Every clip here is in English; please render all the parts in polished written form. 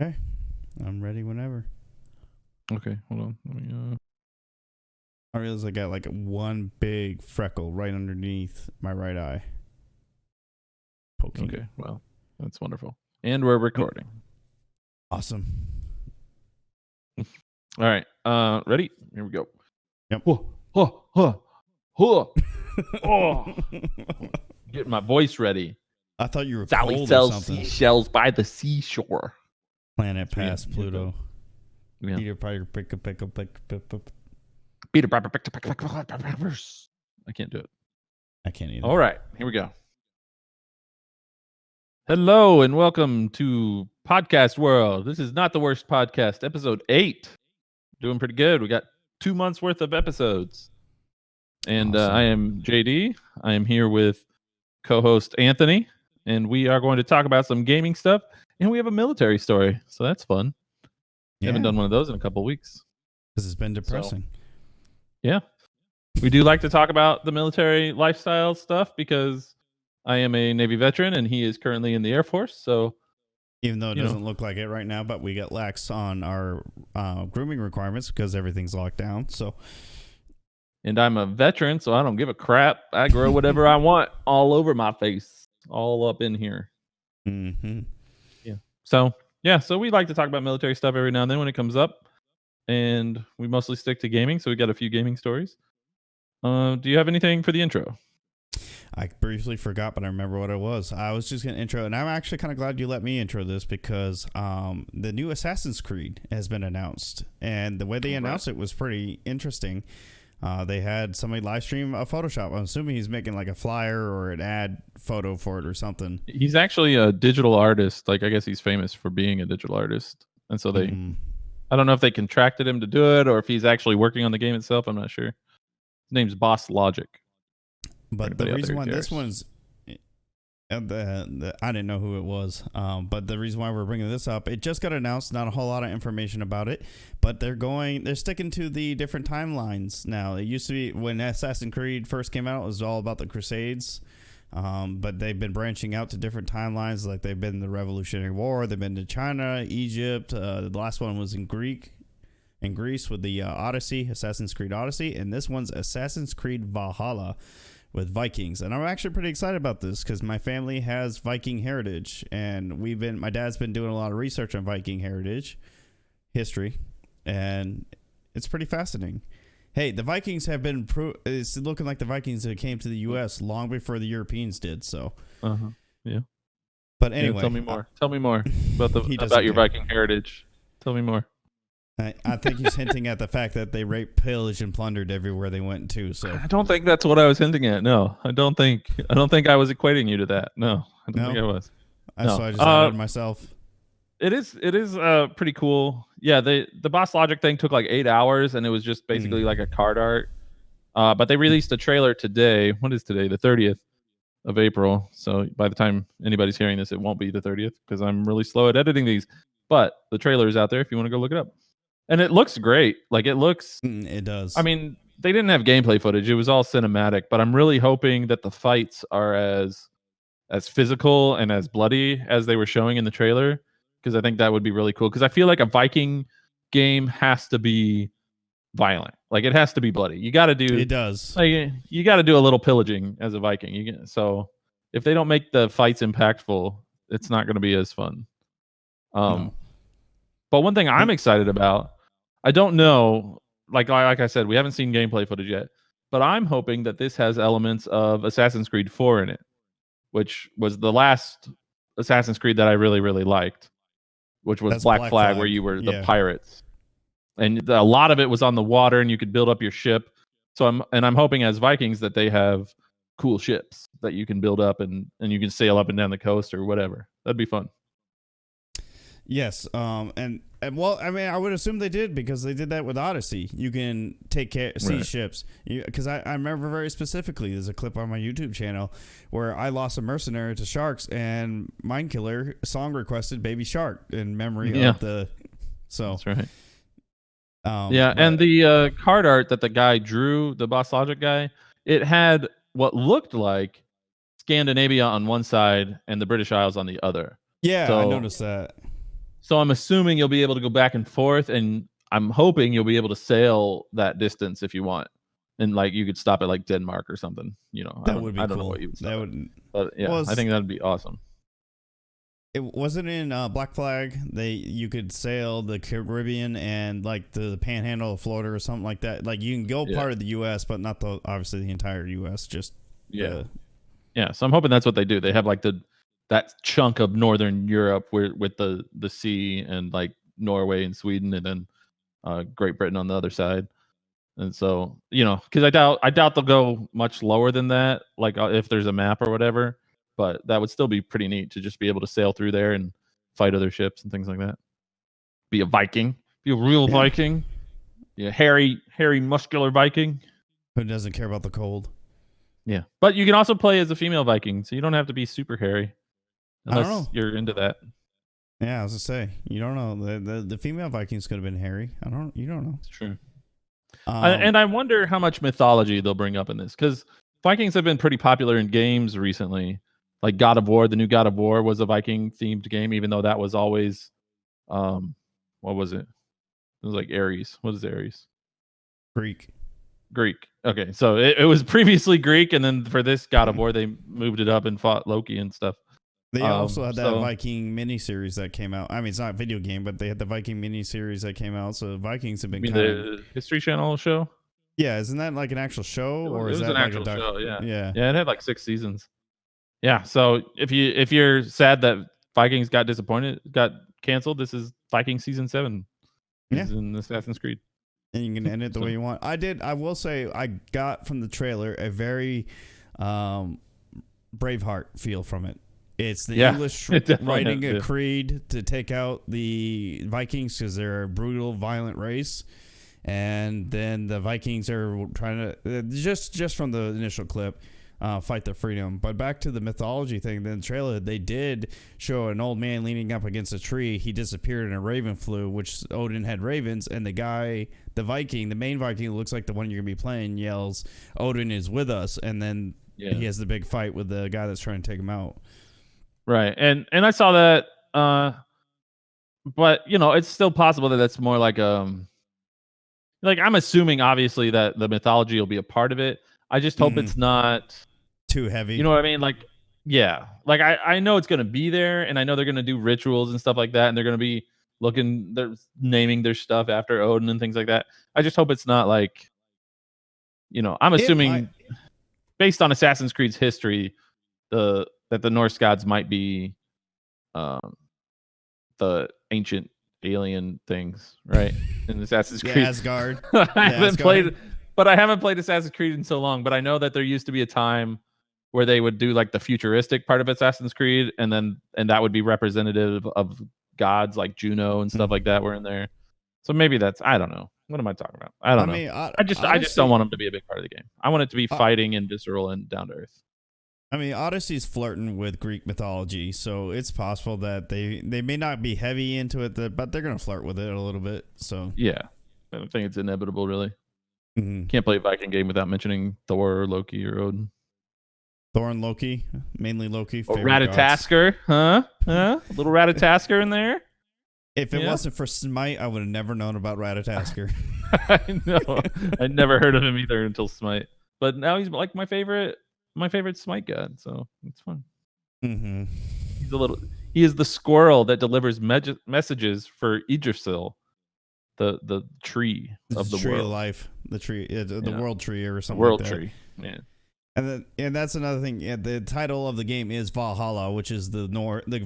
Okay, I'm ready whenever. Okay, hold on. Let me, I realize I got like one big freckle right underneath my right eye. Poking. Okay, well, that's wonderful. And we're recording. Awesome. All right, ready? Here we go. Yep. Oh, getting my voice ready. I thought you were Sally cold or sells something. seashells by the seashore. Planet past Pluto. Yeah. Peter Piper pick. Peter Piper pick. I can't do it. I can't either. All right, here we go. Hello and welcome to Podcast World. This is Not the Worst Podcast, episode 8. Doing pretty good. We got 2 months worth of episodes. And Awesome. I am JD. I am here with co-host Anthony, and we are going to talk about some gaming stuff. And we have a military story, so that's fun. Haven't done one of those in a couple of weeks. Because it's been depressing. Yeah. We do like to talk about the military lifestyle stuff because I am a Navy veteran and he is currently in the Air Force. So even though it doesn't look like it right now, but we get lax on our grooming requirements because everything's locked down. So, and I'm a veteran, so I don't give a crap. I grow whatever I want all over my face, all up in here. Mm-hmm. Yeah. So we like to talk about military stuff every now and then when it comes up, and we mostly stick to gaming. So we got a few gaming stories. Do you have anything for the intro? I briefly forgot, but I remember what it was. I was just going to intro, and I'm actually kind of glad you let me intro this because the new Assassin's Creed has been announced, and the way they announced it was pretty interesting. They had somebody live stream a Photoshop. I'm assuming he's making like a flyer or an ad photo for it or something. He's actually a digital artist. Like, I guess he's famous for being a digital artist. And so they, I don't know if they contracted him to do it or if he's actually working on the game itself. I'm not sure. His name's Boss Logic. But the reason why this one's, I didn't know who it was. But the reason why we're bringing this up, it just got announced. Not a whole lot of information about it, but they're sticking to the different timelines now. It used to be when Assassin's Creed first came out, it was all about the Crusades. But they've been branching out to different timelines. Like they've been in the Revolutionary War, they've been to China, Egypt. The last one was in Greece with the Odyssey, Assassin's Creed Odyssey, and this one's Assassin's Creed Valhalla with Vikings. And I'm actually pretty excited about this because my family has Viking heritage, and my dad's been doing a lot of research on Viking history, and it's pretty fascinating. Hey, the Vikings have been it's looking like the Vikings that came to the U.S. long before the Europeans did. So, yeah. But anyway, tell me more. Tell me more about your Viking heritage. Tell me more. I think he's hinting at the fact that they raped, pillaged, and plundered everywhere they went to. So I don't think that's what I was hinting at. No, I don't think I was equating you to that. No, I don't think I was. So I just added myself. It is pretty cool. Yeah, the Boss Logic thing took like 8 hours, and it was just basically like a card art. But they released a trailer today. What is today? The 30th of April. So by the time anybody's hearing this, it won't be the 30th because I'm really slow at editing these. But the trailer is out there if you want to go look it up. And it looks great. Like it looks. It does. I mean, they didn't have gameplay footage. It was all cinematic. But I'm really hoping that the fights are as physical and as bloody as they were showing in the trailer, because I think that would be really cool. Because I feel like a Viking game has to be violent. Like it has to be bloody. You got to do. It does. Like, you got to do a little pillaging as a Viking. So if they don't make the fights impactful, it's not going to be as fun. No. But one thing I'm excited about, I don't know, like I said, we haven't seen gameplay footage yet, but I'm hoping that this has elements of Assassin's Creed 4 in it, which was the last Assassin's Creed that I really, really liked, which was Black Flag, where you were the pirates. And a lot of it was on the water, and you could build up your ship. So I'm hoping as Vikings that they have cool ships that you can build up and you can sail up and down the coast or whatever. That'd be fun. Yes, and well, I mean, I would assume they did because they did that with Odyssey. You can see ships. Because I remember very specifically, there's a clip on my YouTube channel where I lost a mercenary to sharks, and Mindkiller song requested "Baby Shark" in memory of the. So that's right. And the card art that the guy drew, the Boss Logic guy, it had what looked like Scandinavia on one side and the British Isles on the other. Yeah, so, I noticed that. So I'm assuming you'll be able to go back and forth, and I'm hoping you'll be able to sail that distance if you want. And like you could stop at like Denmark or something. You know, that would be cool. I don't know what you would stop that would, but yeah, I think that'd be awesome. It wasn't in Black Flag. You could sail the Caribbean and like the Panhandle of Florida or something like that. Like you can go part of the U.S., but not obviously the entire U.S. Just yeah. So I'm hoping that's what they do. They have like that chunk of Northern Europe with the sea and like Norway and Sweden, and then Great Britain on the other side. And so, you know, because I doubt they'll go much lower than that. Like if there's a map or whatever. But that would still be pretty neat to just be able to sail through there and fight other ships and things like that. Be a Viking. Be a real Viking. Yeah, hairy, muscular Viking. Who doesn't care about the cold? Yeah. But you can also play as a female Viking, so you don't have to be super hairy. Unless you're into that. Yeah, I was going to say, you don't know. The female Vikings could have been hairy. You don't know. It's true. And I wonder how much mythology they'll bring up in this, because Vikings have been pretty popular in games recently. Like God of War, the new God of War was a Viking-themed game, even though that was always, what was it? It was like Ares. What is Ares? Greek. Okay, so it was previously Greek, and then for this God of War, they moved it up and fought Loki and stuff. They also had that Viking miniseries that came out. I mean, it's not a video game, but they had the Viking miniseries that came out. So Vikings have been the History Channel show. Yeah, isn't that like an actual show, or is that an like actual show? Yeah. It had like 6 seasons. Yeah, so if you're sad that Vikings got canceled, this is Viking season 7. It's in Assassin's Creed. And you can end it the way you want. I will say I got from the trailer a very Braveheart feel from it. It's the English writing a creed to take out the Vikings because they're a brutal, violent race. And then the Vikings are trying to, just from the initial clip, fight their freedom. But back to the mythology thing, in the trailer, they did show an old man leaning up against a tree. He disappeared and a raven flew, which Odin had ravens. And the main Viking, who looks like the one you're going to be playing, yells, "Odin is with us." And then he has the big fight with the guy that's trying to take him out. Right. And I saw that, but, you know, it's still possible that that's more like I'm assuming, obviously, that the mythology will be a part of it. I just hope it's not too heavy. You know what I mean? Like, yeah. Like, I know it's going to be there, and I know they're going to do rituals and stuff like that, and they're going to be they're naming their stuff after Odin and things like that. I just hope it's not like, you know, I'm assuming based on Assassin's Creed's history, that the Norse gods might be the ancient alien things, right? In Assassin's Creed. Asgard. I haven't played Assassin's Creed in so long, but I know that there used to be a time where they would do like the futuristic part of Assassin's Creed, and that would be representative of gods like Juno and stuff like that were in there. So maybe that's, I don't know. What am I talking about? I don't know. I just don't want them to be a big part of the game. I want it to be fighting and visceral and down to earth. I mean, Odyssey's flirting with Greek mythology, so it's possible that they may not be heavy into it, but they're going to flirt with it a little bit. So yeah, I don't think it's inevitable, really. Mm-hmm. Can't play a Viking game without mentioning Thor or Loki or Odin. Thor and Loki, mainly Loki. Or Ratatasker, huh? A little Ratatasker in there. If it wasn't for Smite, I would have never known about Ratatasker. I know. I never heard of him either until Smite. But now he's like my favorite Smite god, so it's fun. Mm-hmm. He is the squirrel that delivers messages for Yggdrasil, the tree of the tree world. Of life, the tree, the world tree or something. World like that. tree, yeah. And that's another thing. Yeah, the title of the game is Valhalla, which is the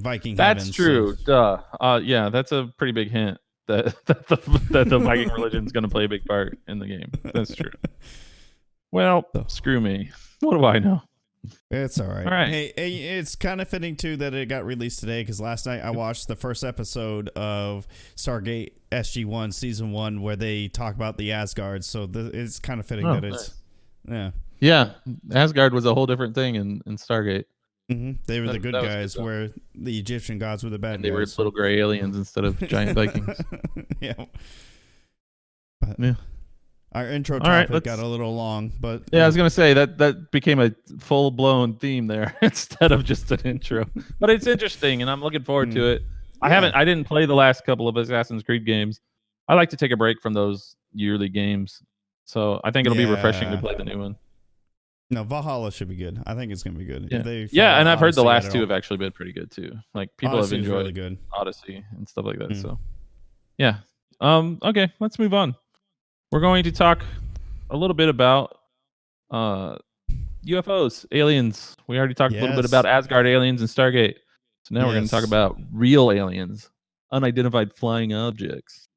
Viking. That's heavens, true. So. Duh. Yeah, that's a pretty big hint that the Viking religion is going to play a big part in the game. That's true. Well, screw me. What do I know? It's all right. All right. Hey, it's kind of fitting too that it got released today because last night I watched the first episode of Stargate Sg-1 season 1 where they talk about the Asgard. So it's kind of fitting that it's Yeah, Asgard was a whole different thing in Stargate. Mm-hmm. They were the good guys, where the Egyptian gods were the bad guys. They were little gray aliens instead of giant Vikings. Yeah. Yeah. Our intro topic got a little long, but yeah, I was gonna say that became a full blown theme there instead of just an intro. But it's interesting, and I'm looking forward to it. I didn't play the last couple of Assassin's Creed games. I like to take a break from those yearly games, so I think it'll be refreshing to play the new one. No, Valhalla should be good. I think it's gonna be good. Yeah, and I've heard the last two have actually been pretty good too. Like people Odyssey have enjoyed really good. Odyssey and stuff like that. So yeah. Okay, let's move on. We're going to talk a little bit about UFOs, aliens. We already talked a little bit about Asgard aliens and Stargate. So now we're going to talk about real aliens, unidentified flying objects.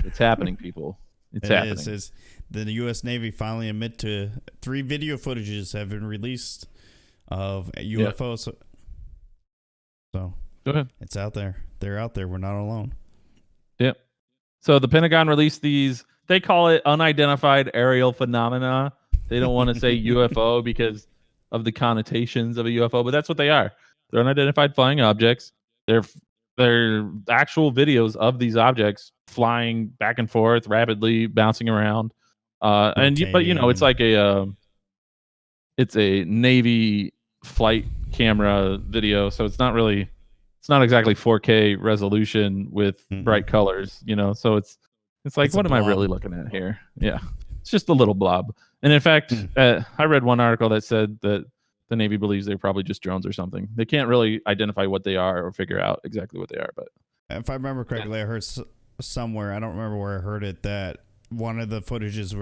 It's happening, people. It's happening. The U.S. Navy finally admit to 3 video footages have been released of UFOs. Yep. So go ahead. It's out there. They're out there. We're not alone. Yep. So the Pentagon released these. They call it unidentified aerial phenomena. They don't want to say UFO because of the connotations of a UFO, but that's what they are. They're unidentified flying objects. They're actual videos of these objects flying back and forth rapidly, bouncing around. But it's like it's a Navy flight camera video, so it's not exactly 4K resolution with bright colors, so it's like, what am I really looking at here? Yeah, it's just a little blob. And in fact, I read one article that said that the Navy believes they're probably just drones or something. They can't really identify what they are or figure out exactly what they are. But if I remember correctly, I heard somewhere, I don't remember where I heard it, that one of the footages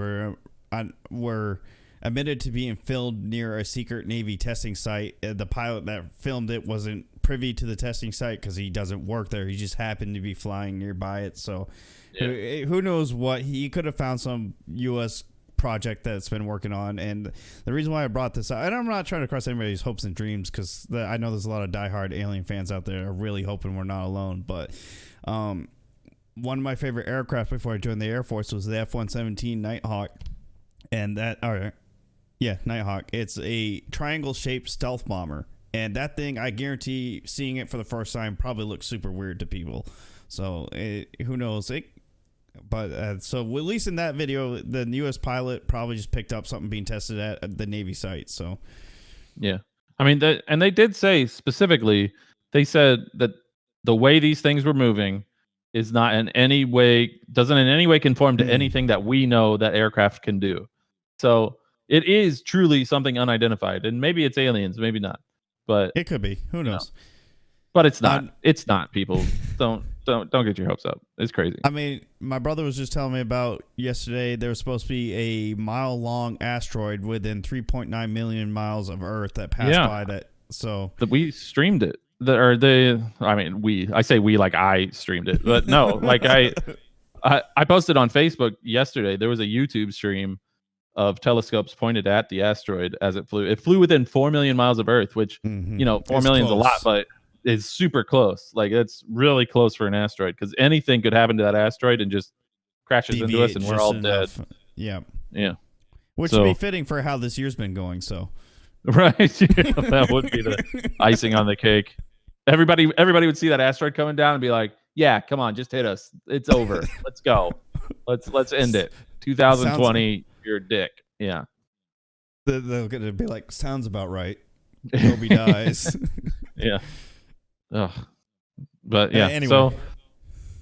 were admitted to being filmed near a secret Navy testing site. The pilot that filmed it wasn't privy to the testing site because he doesn't work there. He just happened to be flying nearby it. So who knows what he could have found, some U.S. project that's been working on. And the reason why I brought this up, and I'm not trying to cross anybody's hopes and dreams, because I know there's a lot of diehard alien fans out there are really hoping we're not alone, but one of my favorite aircraft before I joined the Air Force was the F-117 Nighthawk. And Nighthawk. It's a triangle shaped stealth bomber, and that thing, I guarantee, seeing it for the first time probably looks super weird to people. So who knows it. But so at least in that video, the U.S. pilot probably just picked up something being tested at the Navy site. So, yeah, I mean, and they did say specifically, they said that the way these things were moving is not in any way, doesn't in any way conform to anything that we know that aircraft can do. So it is truly something unidentified, and maybe it's aliens, maybe not, but it could be. Who knows? No. But it's not. It's not. People don't get your hopes up. It's crazy. I mean, my brother was just telling me about yesterday. There was supposed to be a mile-long asteroid within 3.9 million miles of Earth that passed by. That we streamed it. I say we like I streamed it, but no, like I posted on Facebook yesterday. There was a YouTube stream of telescopes pointed at the asteroid as it flew. It flew within 4 million miles of Earth, which 4 million is a lot, but it's super close. Like, it's really close for an asteroid, because anything could happen to that asteroid and just crashes into us, and we're all dead. Yeah. Which would be fitting for how this year's been going. So, right, that would be the icing on the cake. Everybody would see that asteroid coming down and be like, "Yeah, come on, just hit us. It's over. Let's go. Let's end it. 2020, you're a dick." Yeah. They're gonna be like, "Sounds about right." Toby dies. Yeah. Ugh. But yeah. Anyway. So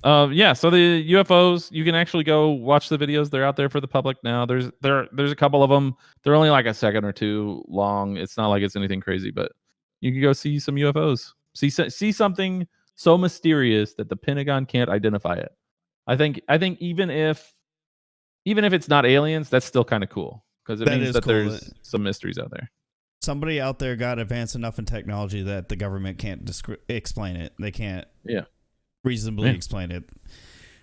the UFOs, you can actually go watch the videos. They're out there for the public now. There's a couple of them. They're only like a second or two long. It's not like it's anything crazy, but you can go see some UFOs. See something so mysterious that the Pentagon can't identify it. I think even if it's not aliens, that's still kind of cool, because it means that there's some mysteries out there. Somebody out there got advanced enough in technology that the government can't explain it. They can't reasonably explain it.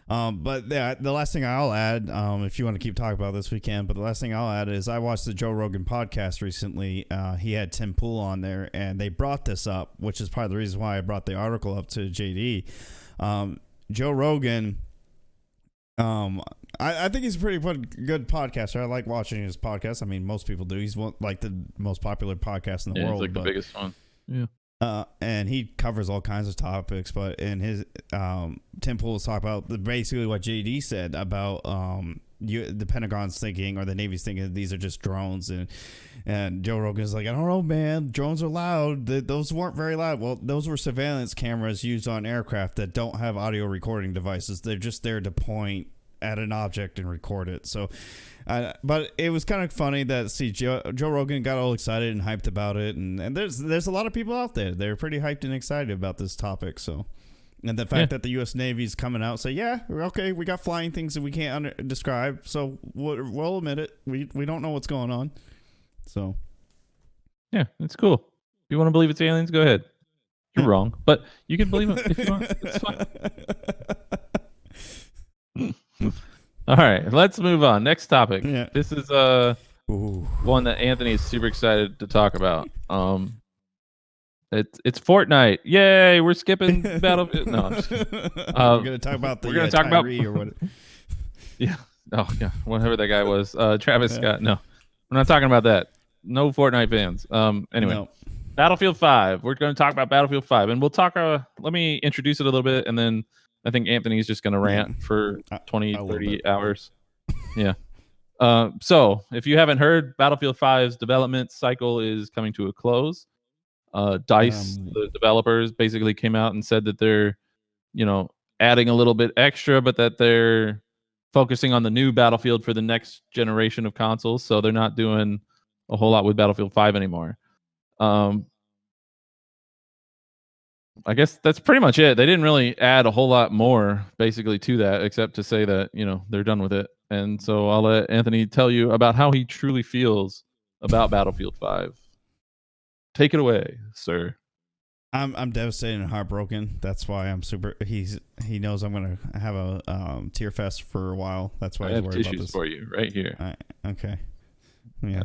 But the last thing I'll add, if you want to keep talking about this, we can. But the last thing I'll add is I watched the Joe Rogan podcast recently. He had Tim Pool on there, and they brought this up, which is part of the reason why I brought the article up to JD. Joe Rogan, I think he's a pretty good podcaster. I like watching his podcast. I mean, most people do. He's like the most popular podcast in the world. He's like the biggest one. Yeah. And he covers all kinds of topics, but in his Tim Pool was talking about basically what JD said about the Pentagon's thinking or the Navy's thinking that these are just drones, and Joe Rogan's like, I don't know, man, drones are loud. Those weren't very loud. Well, those were surveillance cameras used on aircraft that don't have audio recording devices. They're just there to point at an object and record it. So, but it was kind of funny that Joe Rogan got all excited and hyped about it, and there's a lot of people out there. They're pretty hyped and excited about this topic. So. And the fact that the U.S. Navy's coming out and say, yeah, okay, we got flying things that we can't describe, so we'll admit it. We don't know what's going on. So, yeah, it's cool. If you want to believe it's aliens, go ahead. You're wrong, but you can believe it if you want. It's fine. All right, let's move on. Next topic. Yeah. This is one that Anthony is super excited to talk about. It's Fortnite. Yay, we're skipping Battlefield. No, I'm just kidding. We're going to talk about we're going to talk about or what? Yeah. Oh, yeah. Whatever that guy was. Travis Scott. No. We're not talking about that. No Fortnite fans. Anyway. No. Battlefield 5. We're going to talk about Battlefield 5, and we'll talk let me introduce it a little bit, and then I think Anthony's just going to rant for 20, 30 hours. Yeah. So, if you haven't heard, Battlefield 5's development cycle is coming to a close. DICE, the developers, basically came out and said that they're, adding a little bit extra, but that they're focusing on the new Battlefield for the next generation of consoles. So they're not doing a whole lot with Battlefield 5 anymore. I guess that's pretty much it. They didn't really add a whole lot more basically to that, except to say that, they're done with it. And so I'll let Anthony tell you about how he truly feels about Battlefield 5. Take it away, sir. I'm devastated and heartbroken. That's why I'm super. He knows I'm gonna have a tear fest for a while. That's why I have tissues for you right here. Okay. Yeah,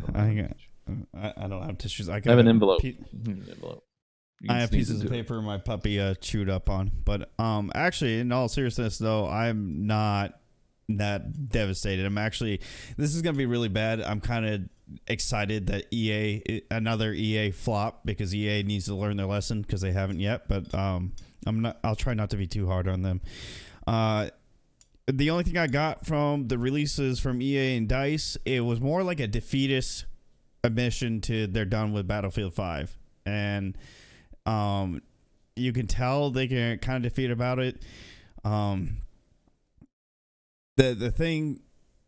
I don't have tissues. I have an envelope. I have pieces of paper my puppy chewed up on. But actually, in all seriousness, though, I'm not that devastated. This is gonna be really bad. I'm kind of excited that another EA flop, because EA needs to learn their lesson because they haven't yet. But I'll try not to be too hard on them. The only thing I got from the releases from EA and DICE, it was more like a defeatist admission to they're done with Battlefield 5, and you can tell they get kind of defeated about it. The thing,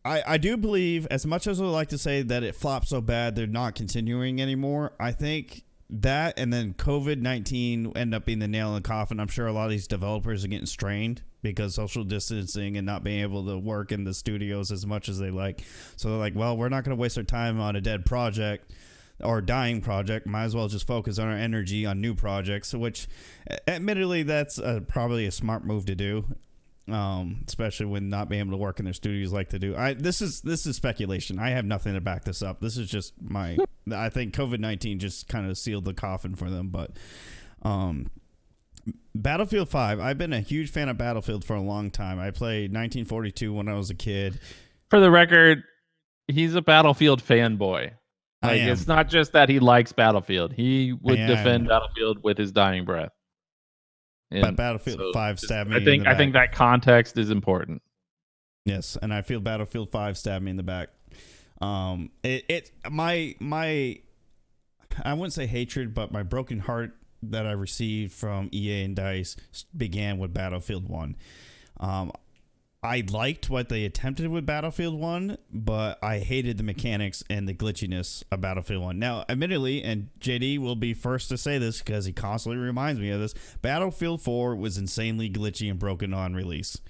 I do believe, as much as I would like to say that it flopped so bad they're not continuing anymore, I think that and then COVID-19 end up being the nail in the coffin. I'm sure a lot of these developers are getting strained because social distancing and not being able to work in the studios as much as they like. So they're like, well, we're not going to waste our time on a dead project or dying project. Might as well just focus on our energy on new projects, which admittedly that's probably a smart move to do. Especially when not being able to work in their studios like to do. This is speculation. I have nothing to back this up. This is just I think COVID-19 just kind of sealed the coffin for them. But Battlefield 5, I've been a huge fan of Battlefield for a long time. I played 1942 when I was a kid. For the record, he's a Battlefield fanboy. It's not just that he likes Battlefield. He would defend Battlefield with his dying breath. But Battlefield 5 stabbed me. I think that context is important. Yes, and I feel Battlefield 5 stabbed me in the back. My I wouldn't say hatred, but my broken heart that I received from EA and DICE began with Battlefield 1. I liked what they attempted with Battlefield 1, but I hated the mechanics and the glitchiness of Battlefield 1. Now, admittedly, and JD will be first to say this because he constantly reminds me of this, Battlefield 4 was insanely glitchy and broken on release.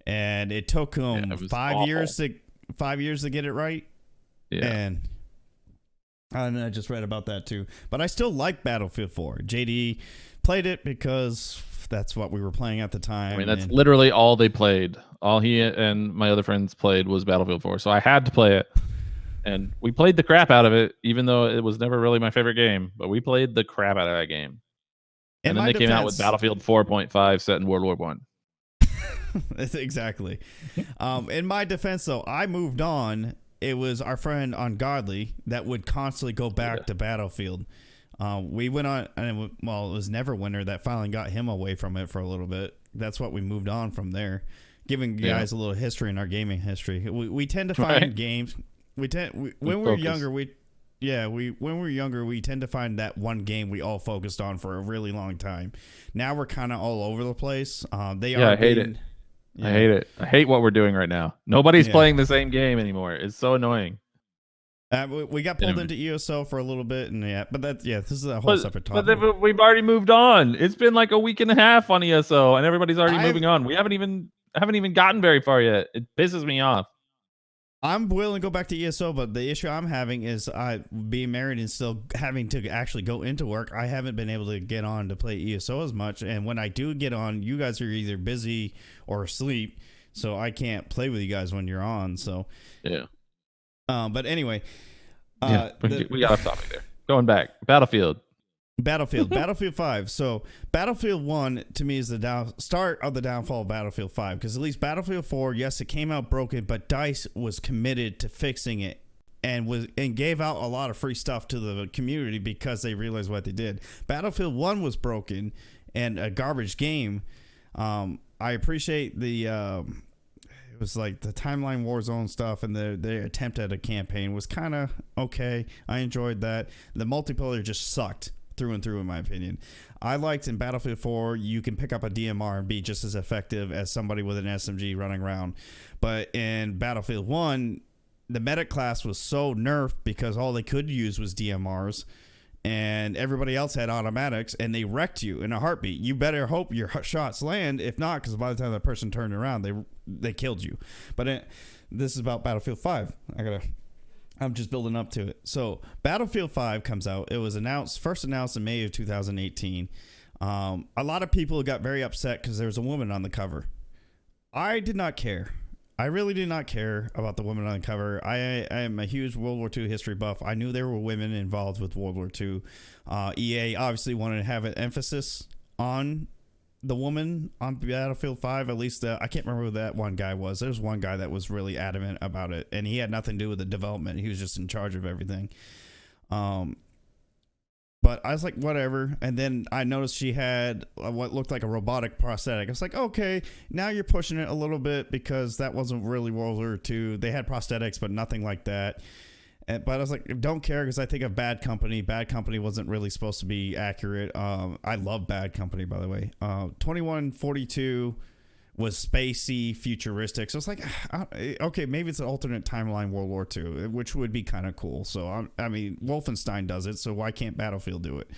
And it took him 5 years to get it right. Yeah. And I just read about that too. But I still like Battlefield 4. JD played it because that's what we were playing at the time. I mean, that's literally all they played. All he and my other friends played was Battlefield 4. So I had to play it. And we played the crap out of it, even though it was never really my favorite game. But we played the crap out of that game. And then they came out with Battlefield 4.5 set in World War I. Exactly. In my defense, though, I moved on. It was our friend Ungodly that would constantly go back to Battlefield. We went on, and it was Neverwinter that finally got him away from it for a little bit. That's what we moved on from there. giving guys a little history in our gaming history. We tend to find games. When we were younger, we tend to find that one game we all focused on for a really long time. Now we're kind of all over the place. I hate it. Yeah. I hate it. I hate what we're doing right now. Nobody's playing the same game anymore. It's so annoying. We got pulled into ESO for a little bit, and this is a whole separate topic. But we've already moved on. It's been like a week and a half on ESO, and everybody's already moving on. We haven't even gotten very far yet. It pisses me off. I'm willing to go back to ESO, but the issue I'm having is being married and still having to actually go into work. I haven't been able to get on to play ESO as much, and when I do get on, you guys are either busy or asleep, so I can't play with you guys when you're on. So yeah. But anyway, we got off topic there. Going back, Battlefield 5. So Battlefield 1 to me is the start of the downfall of Battlefield 5, because at least Battlefield 4, yes, it came out broken, but DICE was committed to fixing it and gave out a lot of free stuff to the community because they realized what they did. Battlefield 1 was broken and a garbage game. I appreciate the it was like the timeline Warzone stuff, and their attempt at a campaign was kind of okay. I enjoyed that. The multiplayer just sucked through and through, in my opinion. I liked in Battlefield 4, you can pick up a DMR and be just as effective as somebody with an SMG running around. But in Battlefield 1, the medic class was so nerfed because all they could use was DMRs, and everybody else had automatics, and they wrecked you in a heartbeat. You better hope your shots land. If not, because by the time that person turned around, they killed you. But this is about Battlefield 5. I'm just building up to it. So Battlefield 5 comes out. It was first announced in May of 2018. A lot of people got very upset because there was a woman on the cover. I did not care. I really did not care about the woman on the cover. I am a huge World War II history buff. I knew there were women involved with World War II. EA obviously wanted to have an emphasis on the woman on Battlefield 5. At least I can't remember who that one guy was. There's one guy that was really adamant about it, and he had nothing to do with the development. He was just in charge of everything. But I was like, whatever. And then I noticed she had what looked like a robotic prosthetic. I was like, okay, now you're pushing it a little bit, because that wasn't really World War II. They had prosthetics, but nothing like that. But I was like, don't care, because I think of Bad Company. Bad Company wasn't really supposed to be accurate. I love Bad Company, by the way. 2142 was spacey, futuristic. So it's like, okay, maybe it's an alternate timeline World War II, which would be kind of cool. So, I mean, Wolfenstein does it, so why can't Battlefield do it?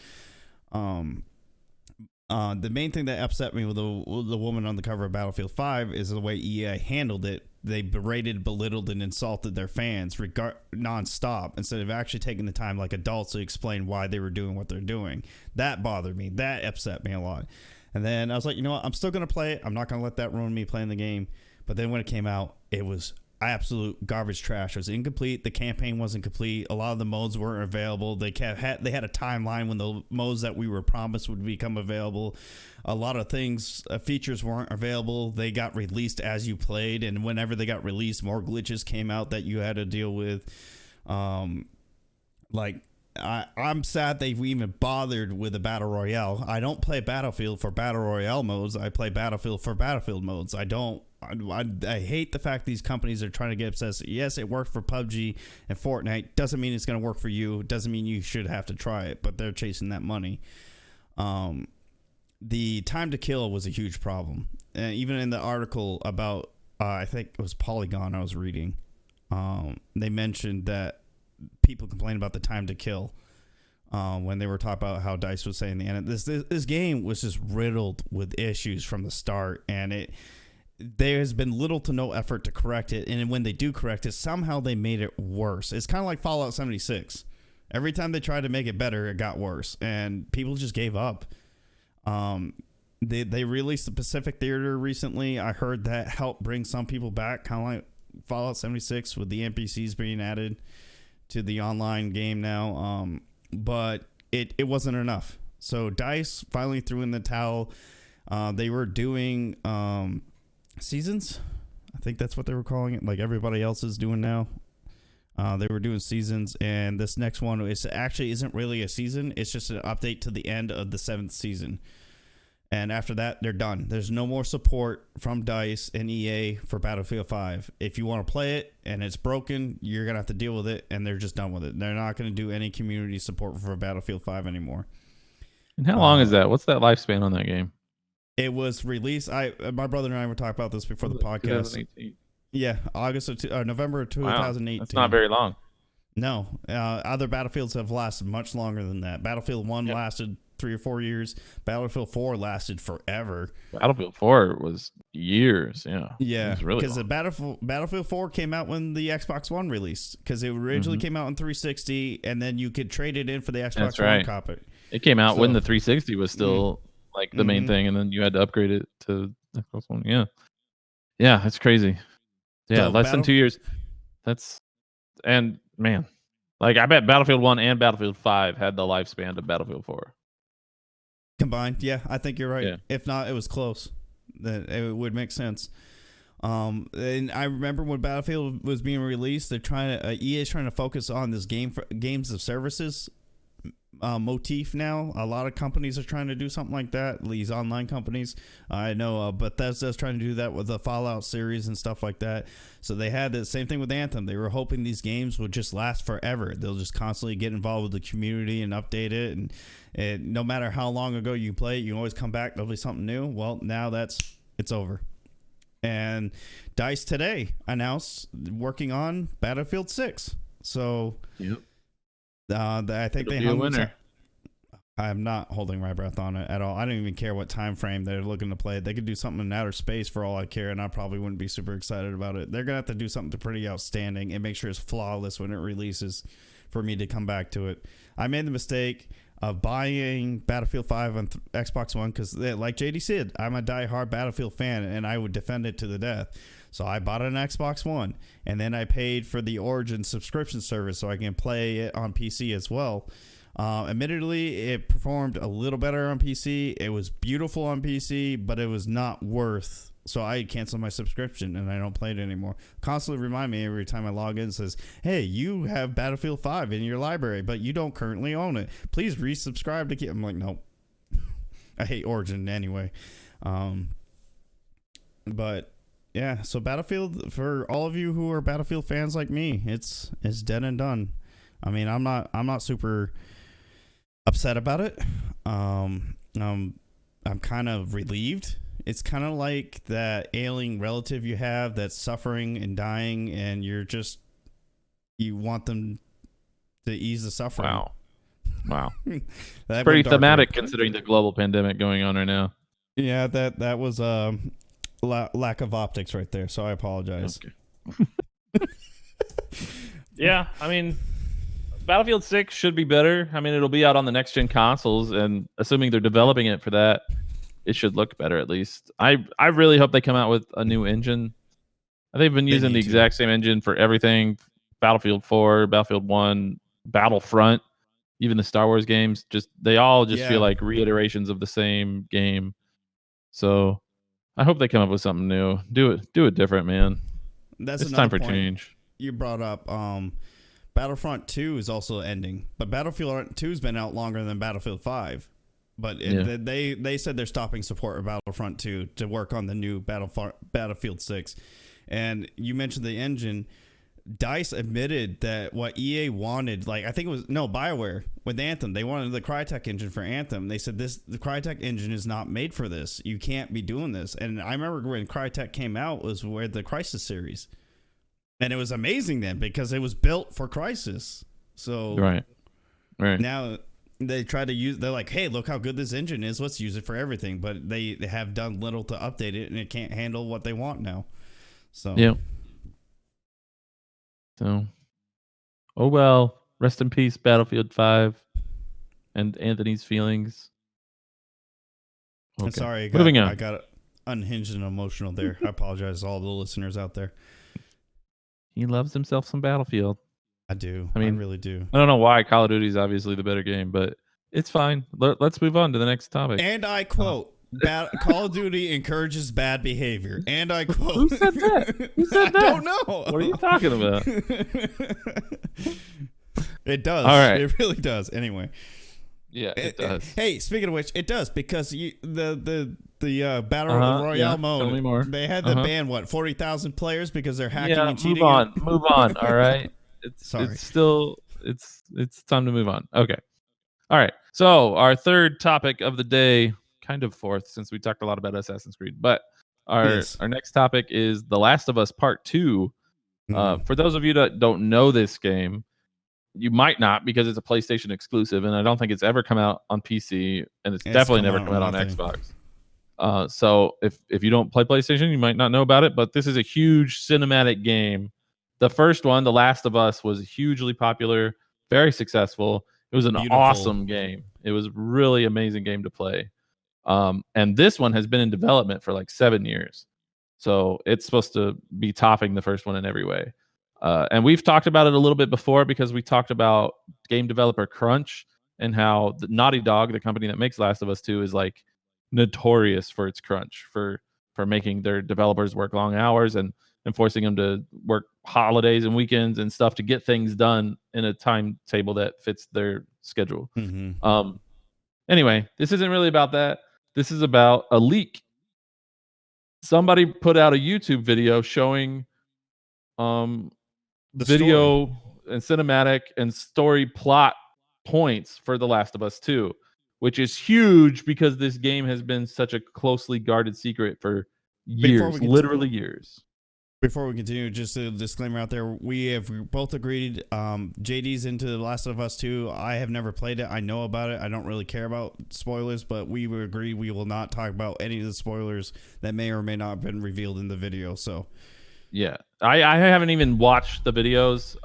The main thing that upset me with the woman on the cover of Battlefield 5 is the way EA handled it. They berated, belittled, and insulted their fans nonstop, instead of actually taking the time like adults to explain why they were doing what they're doing. That bothered me. That upset me a lot. And then I was like, you know what? I'm still going to play it. I'm not going to let that ruin me playing the game. But then when it came out, it was absolute garbage trash. It was incomplete. The campaign wasn't complete. A lot of the modes weren't available. They had a timeline when the modes that we were promised would become available. A lot of things, features weren't available. They got released as you played, and whenever they got released, more glitches came out that you had to deal with. I'm sad they've even bothered with a battle royale. I don't play Battlefield for battle royale modes. I play Battlefield for Battlefield modes. I hate the fact these companies are trying to get obsessed. Yes, it worked for PUBG and Fortnite. Doesn't mean it's going to work for you. Doesn't mean you should have to try it, but they're chasing that money. The time to kill was a huge problem. Even in the article about, I think it was Polygon I was reading, they mentioned that people complain about the time to kill when they were talking about how DICE was saying the end. This game was just riddled with issues from the start, and there has been little to no effort to correct it. And when they do correct it, somehow they made it worse. It's kind of like Fallout 76. Every time they tried to make it better, it got worse, and people just gave up. They released the Pacific Theater recently. I heard that helped bring some people back, kind of like Fallout 76 with the NPCs being added to the online game now. But it wasn't enough. So DICE finally threw in the towel. They were doing seasons. I think that's what they were calling it, like everybody else is doing now. They were doing seasons, and this next one isn't really a season. It's just an update to the end of the 7th season. And after that, they're done. There's no more support from DICE and EA for Battlefield 5. If you want to play it and it's broken, you're going to have to deal with it, and they're just done with it. They're not going to do any community support for Battlefield 5 anymore. And how long is that? What's that lifespan on that game? It was released. My brother and I were talking about this before the podcast. 2018. Yeah, November of 2018. Wow, that's not very long. No, other Battlefields have lasted much longer than that. Battlefield 1 lasted 3 or 4 years. Battlefield 4 lasted forever. Battlefield 4 was years. Yeah, because really the Battlefield 4 came out when the Xbox One released. Because it originally came out on 360, and then you could trade it in for the Xbox One copy. It came out when the 360 was still like the main thing, and then you had to upgrade it to Xbox One. Yeah, that's crazy. Yeah, so less than 2 years. Man, like I bet Battlefield 1 and Battlefield 5 had the lifespan of Battlefield 4. Combined, yeah, I think you're right. Yeah. If not, it was close. That it would make sense. And I remember when Battlefield was being released, they're EA is trying to focus on this games of services motif now. A lot of companies are trying to do something like that. These online companies, I know, Bethesda's trying to do that with the Fallout series and stuff like that. So they had the same thing with Anthem. They were hoping these games would just last forever. They'll just constantly get involved with the community and update it, and no matter how long ago you play it, you always come back. There'll be something new. Well, now it's over. And DICE today announced working on Battlefield 6. So yep. I think they hung winner. I'm not holding my breath on it at all. I don't even care what time frame they're looking to play it. They could do something in outer space for all I care, and I probably wouldn't be super excited about it. They're gonna have to do something pretty outstanding and make sure it's flawless when it releases for me to come back to it. I made the mistake of buying Battlefield 5 on Xbox One because, like JD said, I'm a diehard Battlefield fan and I would defend it to the death. So I bought an Xbox One, and then I paid for the Origin subscription service so I can play it on PC as well. Admittedly, it performed a little better on PC. It was beautiful on PC, but it was not worth. So I canceled my subscription, and I don't play it anymore. Constantly remind me every time I log in, and says, hey, you have Battlefield 5 in your library, but you don't currently own it. Please resubscribe to keep. I'm like, nope. I hate Origin anyway. But yeah, so Battlefield, for all of you who are Battlefield fans like me, it's dead and done. I mean, I'm not super upset about it. I'm kind of relieved. It's kind of like that ailing relative you have that's suffering and dying, and you want them to ease the suffering. Wow. It's pretty thematic considering the global pandemic going on right now. Yeah, that was lack of optics right there, so I apologize. Okay. Yeah, I mean, Battlefield 6 should be better. I mean, it'll be out on the next gen consoles, and assuming they're developing it for that, it should look better at least. I really hope they come out with a new engine. They've been using the exact same engine for everything. Battlefield 4, Battlefield 1, Battlefront, even the Star Wars games. They all feel like reiterations of the same game. So I hope they come up with something new. Do it different, man. It's time for change. You brought up Battlefront 2 is also ending, but Battlefield 2 has been out longer than Battlefield 5. But they said they're stopping support of Battlefront 2 to work on the new Battlefield 6. And you mentioned the engine. DICE admitted that what EA wanted, like I think it was BioWare with Anthem, they wanted the Crytek engine for Anthem. They said the Crytek engine is not made for this. You can't be doing this. And I remember when Crytek came out was with the Crysis series, and it was amazing then because it was built for Crysis. So right now they try to use. They're like, hey, look how good this engine is. Let's use it for everything. But they have done little to update it, and it can't handle what they want now. So yeah. So, oh well, rest in peace, Battlefield 5, and Anthony's feelings. Okay. I'm sorry, I got unhinged and emotional there. I apologize to all the listeners out there. He loves himself some Battlefield. I do. I really do. I don't know why. Call of Duty is obviously the better game, but it's fine. Let's move on to the next topic. And I quote, Call of Duty encourages bad behavior. And I quote. Who said that? I don't know. What are you talking about? It does. All right. It really does. Anyway. Yeah, it does. Hey, speaking of which, it does, because the battle royale mode. Tell me more. They had to ban 40,000 players because they're hacking and cheating. Move on. All right. Sorry. It's still it's time to move on. Okay. All right. So our third topic of the day, kind of fourth, since we talked a lot about Assassin's Creed, but our next topic is The Last of Us Part 2. For those of you that don't know this game, you might not, because it's a PlayStation exclusive, and I don't think it's ever come out on PC, and it's definitely never come out on Xbox. So if you don't play PlayStation, you might not know about it, but this is a huge cinematic game. The first one, The Last of Us, was hugely popular, very successful. It was an awesome game. It was a really amazing game to play. And this one has been in development for like 7 years. So it's supposed to be topping the first one in every way. And we've talked about it a little bit before, because we talked about game developer crunch and how the Naughty Dog, the company that makes Last of Us 2, is like notorious for its crunch, for making their developers work long hours and forcing them to work holidays and weekends and stuff to get things done in a timetable that fits their schedule. Anyway, this isn't really about that. This is about a leak. Somebody put out a YouTube video showing video and cinematic and story plot points for The Last of Us 2, which is huge because this game has been such a closely guarded secret for years, literally years. Before we continue, just a disclaimer out there. We have both agreed. JD's into The Last of Us 2. I have never played it. I know about it. I don't really care about spoilers, but we agree we will not talk about any of the spoilers that may or may not have been revealed in the video. So, yeah, I haven't even watched the videos.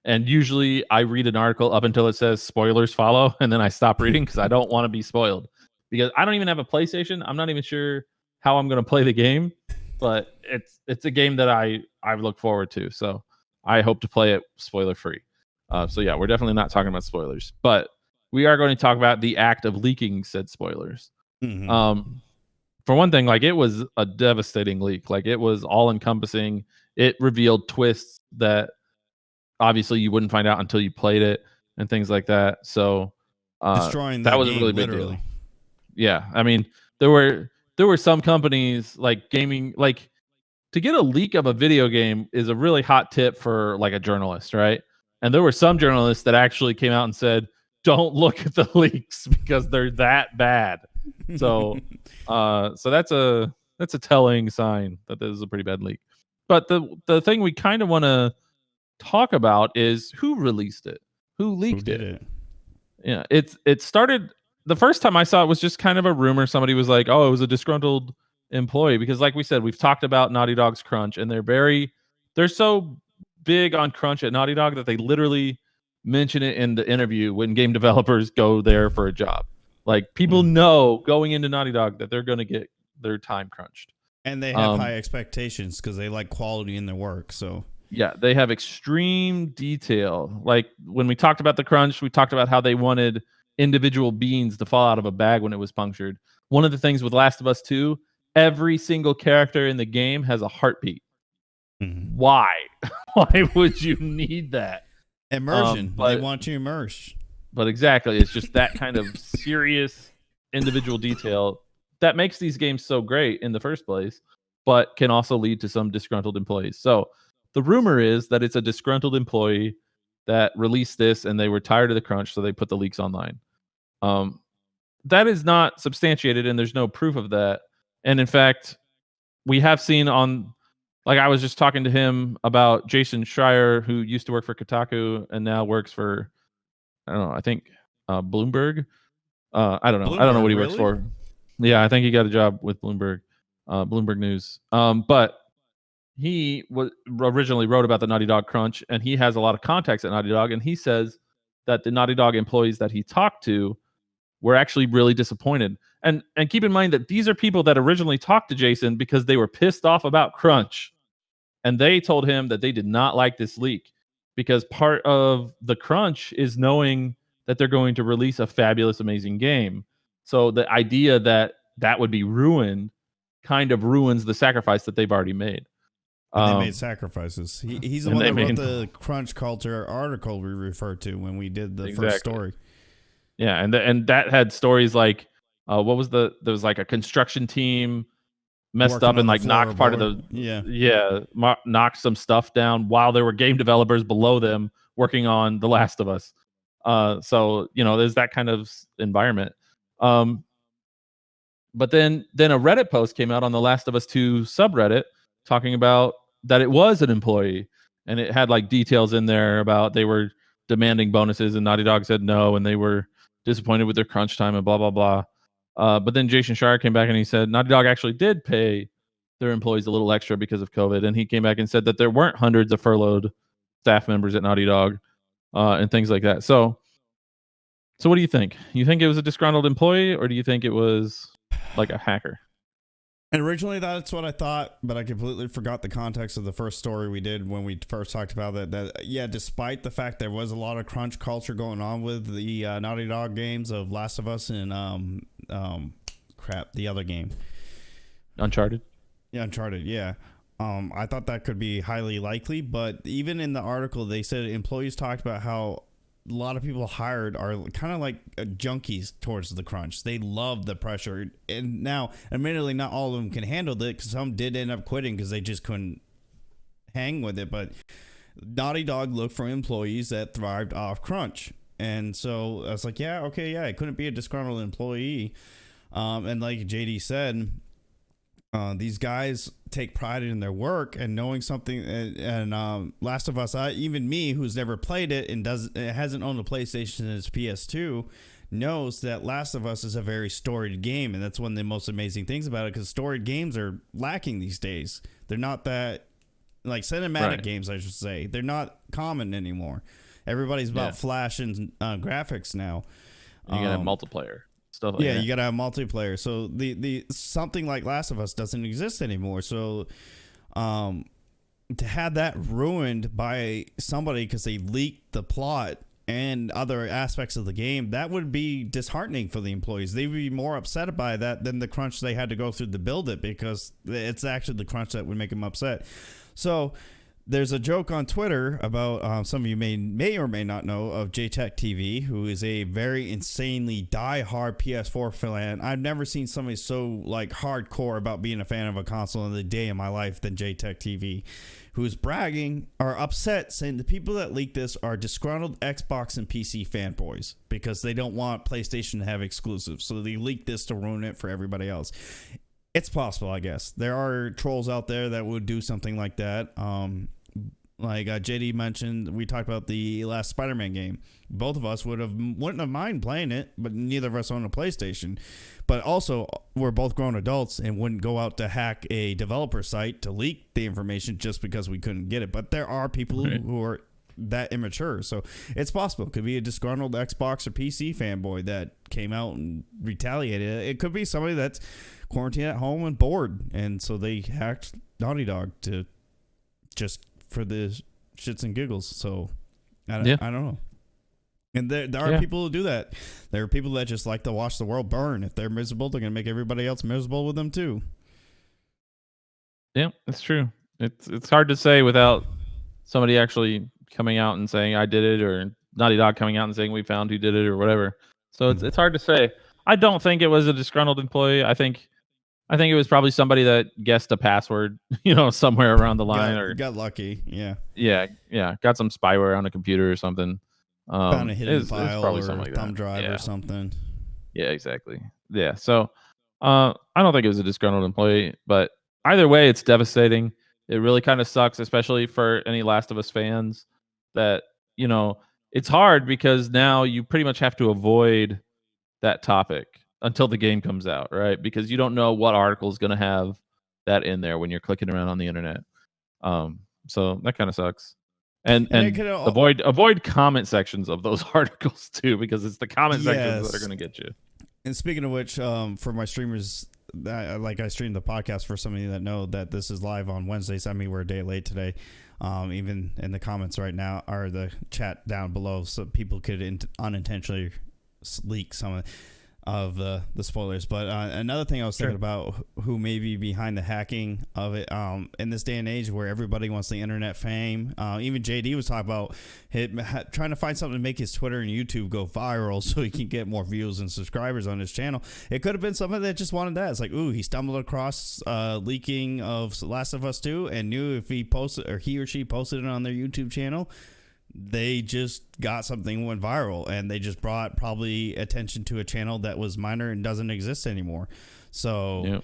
And usually I read an article up until it says spoilers follow, and then I stop reading because I don't want to be spoiled. Because I don't even have a PlayStation. I'm not even sure how I'm going to play the game. But it's a game that I look forward to, so I hope to play it spoiler free. So yeah, we're definitely not talking about spoilers, but we are going to talk about the act of leaking said spoilers. For one thing, like, it was a devastating leak. Like, it was all encompassing. It revealed twists that obviously you wouldn't find out until you played it and things like that. So destroying that was a really big deal. Yeah, I mean, there were some companies like gaming, like, to get a leak of a video game is a really hot tip for like a journalist, right? And there were some journalists that actually came out and said, don't look at the leaks because they're that bad. So so that's a telling sign that this is a pretty bad leak. But the thing we kind of want to talk about is who released it, who leaked it. Yeah, it started. The first time I saw it was just kind of a rumor. Somebody was like, oh, it was a disgruntled employee, because like we said, we've talked about Naughty Dog's crunch, and they're so big on crunch at Naughty Dog that they literally mention it in the interview when game developers go there for a job. Like, people know going into Naughty Dog that they're going to get their time crunched. And they have high expectations because they like quality in their work. So yeah, they have extreme detail. Like, when we talked about the crunch, we talked about how they wanted individual beans to fall out of a bag when it was punctured. One of the things with Last of Us 2, every single character in the game has a heartbeat. Why? Why would you need that? Immersion. They want you immersed. But exactly, it's just that kind of serious individual detail that makes these games so great in the first place, but can also lead to some disgruntled employees. So the rumor is that it's a disgruntled employee that released this, and they were tired of the crunch, so they put the leaks online. That is not substantiated, and there's no proof of that. And in fact, we have seen on, like, I was just talking to him about Jason Schreier, who used to work for Kotaku and now works for, I don't know, I think Bloomberg. I don't know. I don't know what he works for. Yeah, I think he got a job with Bloomberg News. But he originally wrote about the Naughty Dog crunch, and he has a lot of contacts at Naughty Dog, and he says that the Naughty Dog employees that he talked to were actually really disappointed. And keep in mind that these are people that originally talked to Jason because they were pissed off about crunch. And they told him that they did not like this leak because part of the crunch is knowing that they're going to release a fabulous, amazing game. So the idea that that would be ruined kind of ruins the sacrifice that they've already made. They made sacrifices. He's the one that wrote the crunch culture article we referred to when we did the first story. Yeah, and that had stories like there was like a construction team messed Working up and on the like knocked part of the knocked some stuff down while there were game developers below them working on The Last of Us. So there's that kind of environment. But then a Reddit post came out on the Last of Us 2 subreddit talking about that it was an employee, and it had like details in there about they were demanding bonuses and Naughty Dog said no, and they were disappointed with their crunch time and blah blah blah. But then Jason Schreier came back and he said Naughty Dog actually did pay their employees a little extra because of COVID, and he came back and said that there weren't hundreds of furloughed staff members at Naughty Dog and things like that. So what do you think? You think it was a disgruntled employee, or do you think it was like a hacker? And originally that's what I thought, but I completely forgot the context of the first story we did when we first talked about that despite the fact there was a lot of crunch culture going on with the Naughty Dog games of Last of Us and the other game, Uncharted. Yeah. I thought that could be highly likely, but even in the article they said employees talked about how a lot of people hired are kind of like junkies towards the crunch. They love the pressure. And now, admittedly, not all of them can handle it because some did end up quitting because they just couldn't hang with it. But Naughty Dog looked for employees that thrived off crunch. And so I was like, it couldn't be a disgruntled employee. And like JD said, these guys take pride in their work and knowing something. And Last of Us, even me, who's never played it and hasn't owned a PlayStation since PS2, knows that Last of Us is a very storied game, and that's one of the most amazing things about it. Because storied games are lacking these days. They're not that like cinematic games, I should say. They're not common anymore. Everybody's about flash and graphics now. You gotta have multiplayer. Stuff like that. You gotta have multiplayer. So the something like Last of Us doesn't exist anymore. So to have that ruined by somebody because they leaked the plot and other aspects of the game, that would be disheartening for the employees. They would be more upset by that than the crunch they had to go through to build it, because it's actually the crunch that would make them upset. So there's a joke on Twitter about some of you may or may not know of JTech TV, who is a very insanely diehard PS4 fan. I've never seen somebody so like hardcore about being a fan of a console in the day in my life than JTech TV, who is bragging or upset, saying the people that leaked this are disgruntled Xbox and PC fanboys because they don't want PlayStation to have exclusives. So they leaked this to ruin it for everybody else. It's possible, I guess. There are trolls out there that would do something like that. Like JD mentioned, we talked about the last Spider-Man game. Both of us wouldn't have mind playing it, but neither of us own a PlayStation. But also, we're both grown adults and wouldn't go out to hack a developer site to leak the information just because we couldn't get it. But there are people who are that immature, so it's possible. It could be a disgruntled Xbox or PC fanboy that came out and retaliated. It could be somebody that's quarantined at home and bored, and so they hacked Naughty Dog to just for the shits and giggles. So I don't know. And there are people who do that. There are people that just like to watch the world burn. If they're miserable, they're going to make everybody else miserable with them too. Yeah, that's true. It's hard to say without somebody actually coming out and saying I did it, or Naughty Dog coming out and saying we found who did it, or whatever. So it's hard to say. I don't think it was a disgruntled employee. I think it was probably somebody that guessed a password, somewhere around the line, or got lucky. Yeah. Got some spyware on a computer or something. Found a hidden file or like thumb drive or something. Yeah, exactly. Yeah. So I don't think it was a disgruntled employee, but either way, it's devastating. It really kind of sucks, especially for any Last of Us fans, that, it's hard because now you pretty much have to avoid that topic until the game comes out, right? Because you don't know what article is going to have that in there when you're clicking around on the internet. So that kind of sucks. And avoid comment sections of those articles too, because it's the comment sections that are going to get you. And speaking of which, for my streamers, I streamed the podcast for some of you that know that this is live on Wednesdays. I mean, we're a day late today. Even in the comments right now, or the chat down below, so people could unintentionally leak some of it. of the spoilers. But another thing I was thinking about, who may be behind the hacking of it, in this day and age where everybody wants the internet fame. Even JD was talking about trying to find something to make his Twitter and YouTube go viral so he can get more views and subscribers on his channel. It could have been somebody that just wanted that. It's like, ooh, he stumbled across leaking of Last of Us 2 and knew if he posted, or he or she posted it on their YouTube channel, they just got something, went viral, and they just brought probably attention to a channel that was minor and doesn't exist anymore. So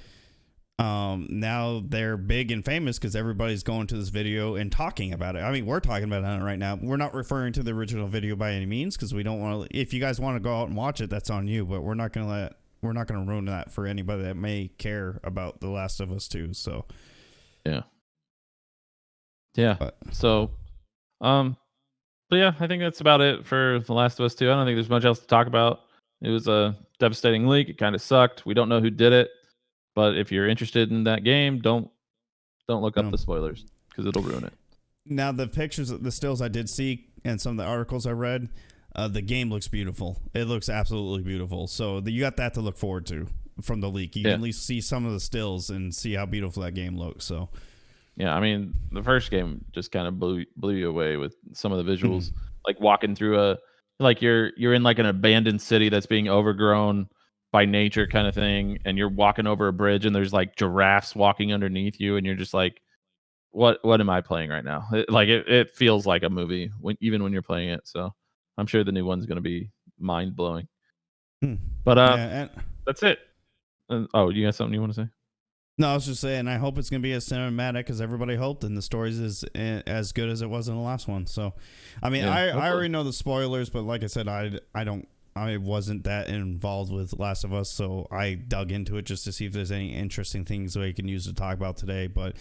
now they're big and famous because everybody's going to this video and talking about it. I mean, we're talking about it right now. We're not referring to the original video by any means because we don't want to. If you guys want to go out and watch it, that's on you. But we're not going to ruin that for anybody that may care about The Last of Us 2. So But yeah, I think that's about it for The Last of Us 2. I don't think there's much else to talk about. It was a devastating leak. It kind of sucked. We don't know who did it, but if you're interested in that game, don't look up the spoilers because it'll ruin it. Now, the pictures, the stills I did see, and some of the articles I read, the game looks beautiful. It looks absolutely beautiful. So you got that to look forward to from the leak. You can at least see some of the stills and see how beautiful that game looks. So. Yeah, I mean, the first game just kind of blew you away with some of the visuals, like walking through you're in like an abandoned city that's being overgrown by nature kind of thing, and you're walking over a bridge and there's like giraffes walking underneath you, and you're just like, what am I playing right now? It feels like a movie even when you're playing it. So I'm sure the new one's going to be mind blowing. But that's it. Oh, you got something you want to say? No, I was just saying, I hope it's going to be as cinematic as everybody hoped, and the stories is as good as it was in the last one. So, I mean, I already know the spoilers, but like I said, I wasn't that involved with Last of Us, so I dug into it just to see if there's any interesting things that I can use to talk about today. But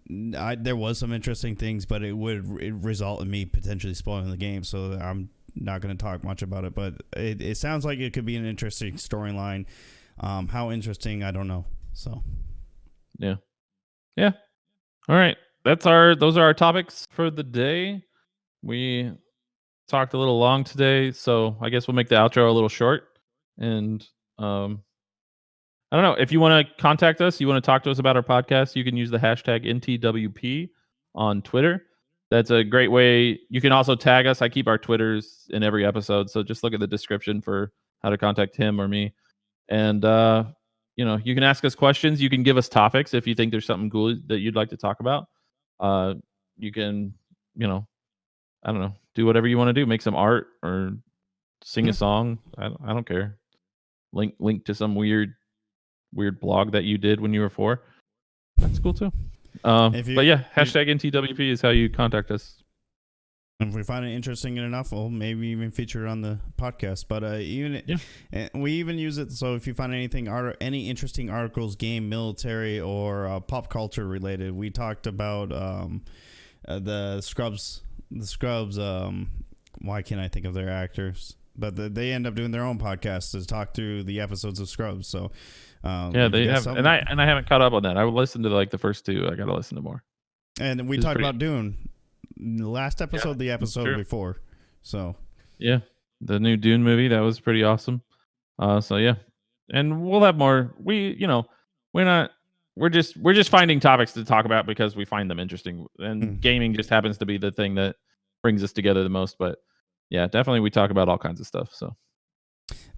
there was some interesting things, but it would result in me potentially spoiling the game, so I'm not going to talk much about it. But it sounds like it could be an interesting storyline. How interesting, I don't know. So, yeah. All right. Those are our topics for the day. We talked a little long today, so I guess we'll make the outro a little short. And I don't know, if you want to contact us, you want to talk to us about our podcast, you can use the hashtag NTWP on Twitter. That's a great way. You can also tag us. I keep our Twitters in every episode, so just look at the description for how to contact him or me. And you can ask us questions. You can give us topics if you think there's something cool that you'd like to talk about. You can, I don't know, do whatever you want to do. Make some art or sing a song. I don't care. Link to some weird blog that you did when you were 4. That's cool too. But yeah, hashtag NTWP is how you contact us. If we find it interesting enough, we'll maybe even feature it on the podcast. But we even use it. So if you find any interesting articles, game, military, or pop culture related, we talked about the Scrubs. Why can't I think of their actors? But they end up doing their own podcast to talk through the episodes of Scrubs. So they have, and I haven't caught up on that. I would listen to like the first 2. I got to listen to more. And we talked about Dune. The last episode, the episode before. So yeah, the new Dune movie, that was pretty awesome. So yeah, and we'll have more. We're just finding topics to talk about because we find them interesting, and gaming just happens to be the thing that brings us together the most. But yeah, definitely we talk about all kinds of stuff. So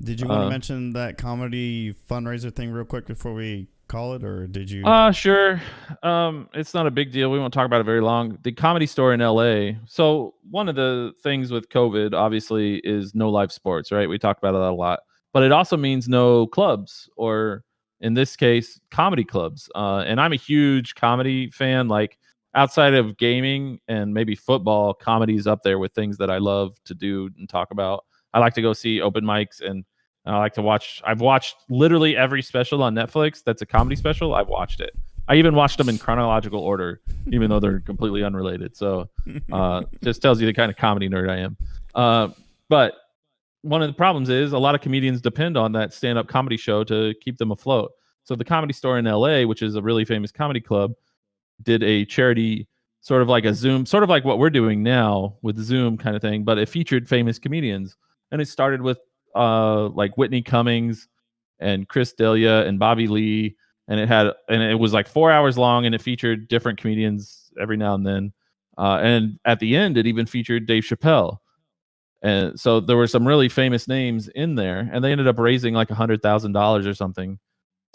did you want to mention that comedy fundraiser thing real quick before we call it, or did you? Sure. It's not a big deal. We won't talk about it very long. The Comedy Store in LA. So one of the things with COVID, obviously, is no live sports, right? We talk about that a lot, but it also means no clubs, or in this case, comedy clubs. And I'm a huge comedy fan. Like outside of gaming and maybe football, comedy is up there with things that I love to do and talk about. I like to go see open mics, and I like to watch. I've watched literally every special on Netflix that's a comedy special. I've watched it. I even watched them in chronological order, even though they're completely unrelated. So just tells you the kind of comedy nerd I am. But one of the problems is a lot of comedians depend on that stand-up comedy show to keep them afloat. So the Comedy Store in LA, which is a really famous comedy club, did a charity, sort of like a Zoom, sort of like what we're doing now with Zoom kind of thing, but it featured famous comedians. And it started with like Whitney Cummings and Chris D'Elia and Bobby Lee, and it was like 4 hours long, and it featured different comedians every now and then. And at the end, it even featured Dave Chappelle. And so there were some really famous names in there, and they ended up raising like $100,000 or something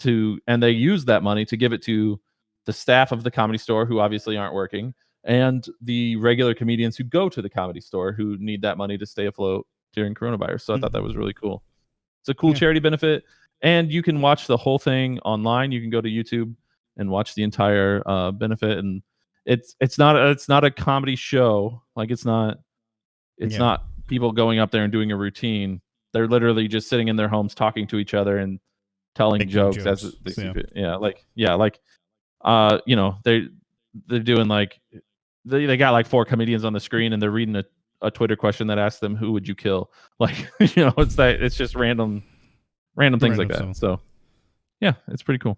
and they used that money to give it to the staff of the Comedy Store, who obviously aren't working, and the regular comedians who go to the Comedy Store who need that money to stay afloat during coronavirus. So I thought that was really cool. It's a cool charity benefit, and you can watch the whole thing online. You can go to YouTube and watch the entire benefit, and it's not a comedy show. Like it's not people going up there and doing a routine. They're literally just sitting in their homes talking to each other and telling jokes as they see fit. You know, they're doing like they got like 4 comedians on the screen, and they're reading a Twitter question that asks them, who would you kill? Like, you know, it's just random things like that. So yeah, it's pretty cool.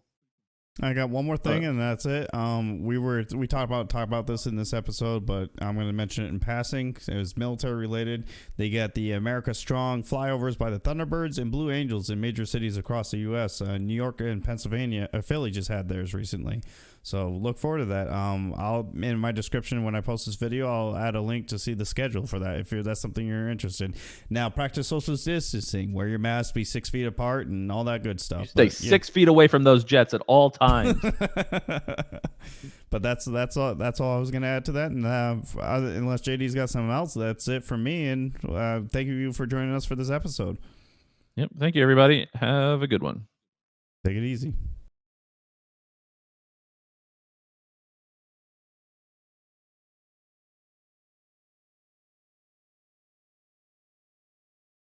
I got one more thing, and that's it. We talked about this in this episode, but I'm going to mention it in passing. It was military related. They got the America Strong flyovers by the Thunderbirds and Blue Angels in major cities across the U.S. New York and Pennsylvania. Philly just had theirs recently. So look forward to that. I'll in my description when I post this video, I'll add a link to see the schedule for that if that's something you're interested in. Now, practice social distancing. Wear your mask, be 6 feet apart, and all that good stuff. Stay 6 feet away from those jets at all times. But that's all I was gonna add to that. And unless JD's got something else, that's it from me. And thank you for joining us for this episode. Yep. Thank you, everybody. Have a good one. Take it easy.